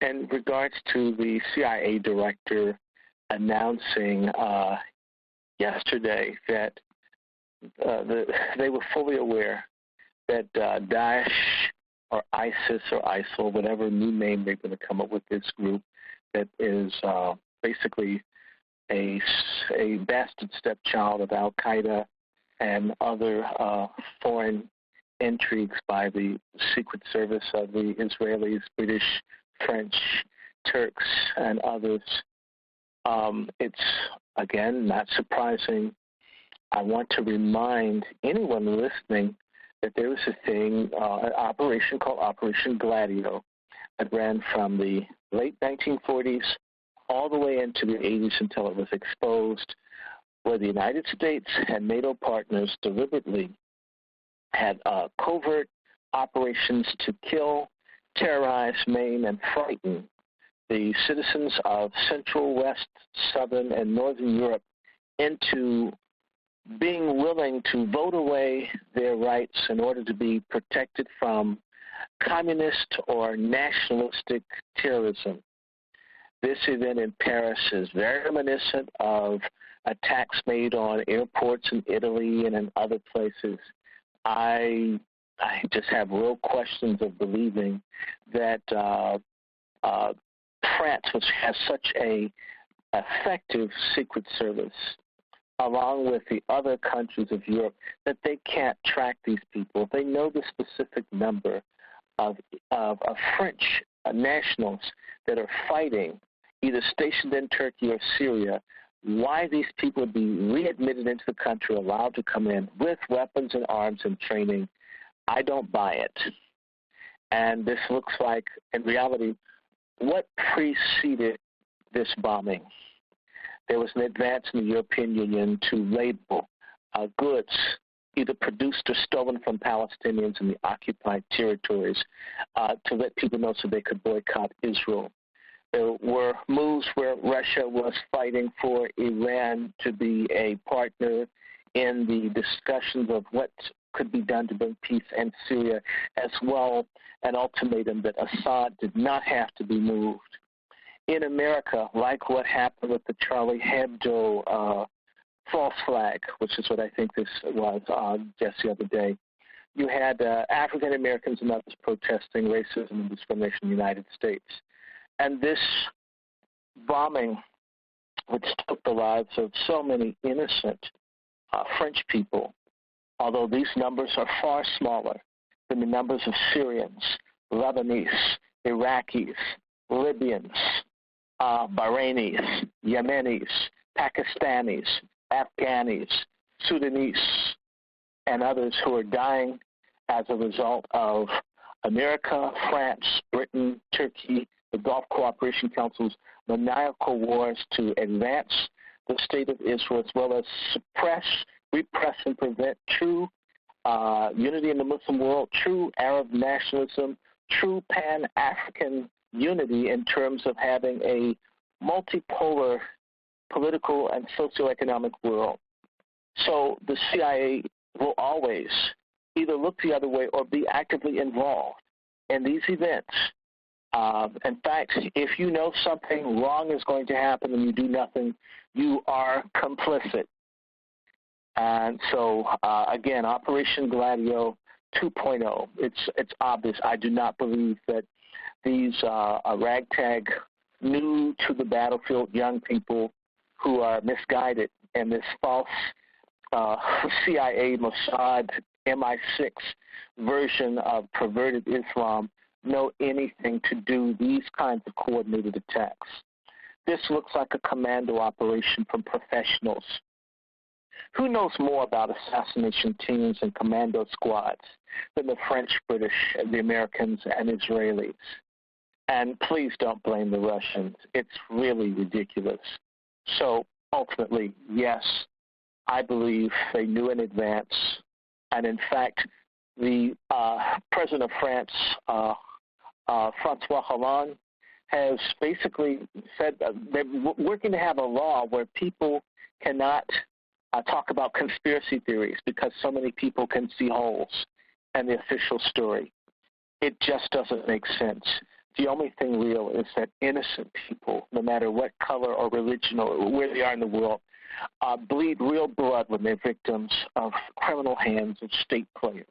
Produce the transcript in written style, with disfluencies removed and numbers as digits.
In regards to the CIA director announcing yesterday that they were fully aware that Daesh or ISIS or ISIL, whatever new name they're going to come up with this group, that is basically a bastard stepchild of Al-Qaeda and other foreign intrigues by the Secret Service of the Israelis, British, French, Turks, and others. It's, again, not surprising. I want to remind anyone listening that there was a thing, an operation called Operation Gladio that ran from the late 1940s all the way into the 80s until it was exposed, where the United States and NATO partners deliberately had covert operations to kill, terrorize, maim, and frighten the citizens of Central, West, Southern, and Northern Europe into being willing to vote away their rights in order to be protected from communist or nationalistic terrorism. This event in Paris is very reminiscent of attacks made on airports in Italy and in other places. I just have real questions of believing that France, which has such a effective secret service, along with the other countries of Europe, that they can't track these people. They know the specific number of French nationals that are fighting, either stationed in Turkey or Syria. Why these people would be readmitted into the country, allowed to come in with weapons and arms and training, I don't buy it. And this looks like, in reality, what preceded this bombing? There was an advance in the European Union to label goods either produced or stolen from Palestinians in the occupied territories to let people know so they could boycott Israel. There were moves where Russia was fighting for Iran to be a partner in the discussions of what could be done to bring peace in Syria, as well an ultimatum that Assad did not have to be moved. In America, like what happened with the Charlie Hebdo false flag, which is what I think this was just the other day, you had African Americans and others protesting racism and discrimination in the United States. And this bombing, which took the lives of so many innocent French people, although these numbers are far smaller than the numbers of Syrians, Lebanese, Iraqis, Libyans, Bahrainis, Yemenis, Pakistanis, Afghanis, Sudanese, and others who are dying as a result of America, France, Britain, Turkey, the Gulf Cooperation Council's maniacal wars to advance the state of Israel, as well as suppress, repress, and prevent true unity in the Muslim world, true Arab nationalism, true Pan-African unity in terms of having a multipolar political and socioeconomic world. So the CIA will always either look the other way or be actively involved in these events. In fact, if you know something wrong is going to happen and you do nothing, you are complicit. And so, again, Operation Gladio 2.0, it's obvious. I do not believe that these ragtag, new to the battlefield young people who are misguided in this false CIA, Mossad, MI6 version of perverted Islam know anything to do these kinds of coordinated attacks. This looks like a commando operation from professionals. Who knows more about assassination teams and commando squads than the French, British, the Americans, and Israelis? And please don't blame the Russians. It's really ridiculous. So ultimately, yes, I believe they knew in advance. And in fact, the President of France, Francois Hollande, has basically said they're working to have a law where people cannot talk about conspiracy theories because so many people can see holes in the official story. It just doesn't make sense. The only thing real is that innocent people, no matter what color or religion or where they are in the world, bleed real blood when they're victims of criminal hands of state players.